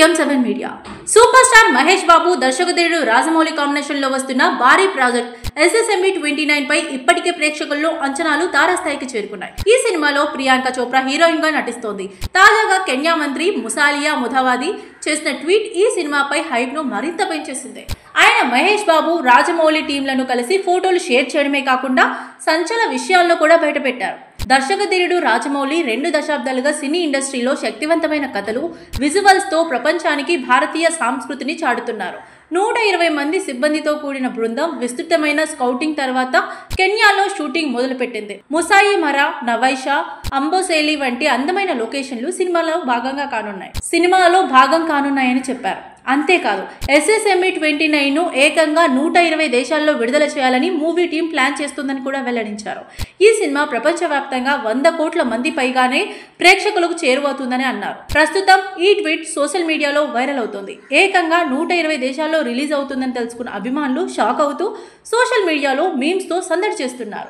M7 media. Super star Mahesh Babu దర్శకధీరుడు Rajamouli combination లో వస్తున్న భారీ ప్రాజెక్ట్ SSME 29 పై ఇప్పటికే ప్రేక్షకుల్లో అంచనాలు తారాస్థాయికి చేరుకున్నాయి. ఈ సినిమాలో ప్రియాంక చోప్రా హీరోయిన్ గా నటిస్తోంది. తాజాగా కెన్యా మంత్రి ముసాలియా ముథావది చేసిన ట్వీట్ ఈ సినిమాపై హైప్ ను మరింత పెంచేసింది. ఆయన మహేష్ బాబు రాజమౌళి టీంలను కలిసి ఫోటోలు షేర్ చేయడమే కాకుండా సంచలన విషయాలను కూడా బయటపెట్టారు. దర్శకధీరుడు రాజమౌళి 2 దశాబ్దాలుగా సినీ ఇండస్ట్రీలో శక్తివంతమైన కథలు, విజువల్స్ తో ప్రపంచానికి భారతీయ సంస్కృతిని చాటుతున్నారు. 120 మంది సిబ్బందితో కూడిన బృందం విస్తృతమైన స్కౌటింగ్ తర్వాత కెన్యాలో షూటింగ్ మొదలుపెట్టింది. ముసాయి మరా, నవైషా, అంబోసేలి వంటి అందమైన లొకేషన్లు సినిమాలో భాగం కానున్నాయని చెప్పారు. అంతేకాదు SSME 29 ను ఏకంగా 120 దేశాల్లో విడుదల చేయాలని మూవీ టీం ప్లాన్ చేస్తుందని కూడా వెల్లడించారు. ఈ సినిమా ప్రపంచవ్యాప్తంగా 100 కోట్ల మంది పైగానే ప్రేక్షకులకు చేరువవుతుందని అన్నారు. ప్రస్తుతం ఈ ట్వీట్ సోషల్ మీడియాలో వైరల్ అవుతుంది. ఏకంగా 120 దేశాల్లో రిలీజ్ అవుతుందని తెలుసుకున్న అభిమానులు షాక్ అవుతూ సోషల్ మీడియాలో మీమ్స్ తో సందడి చేస్తున్నారు.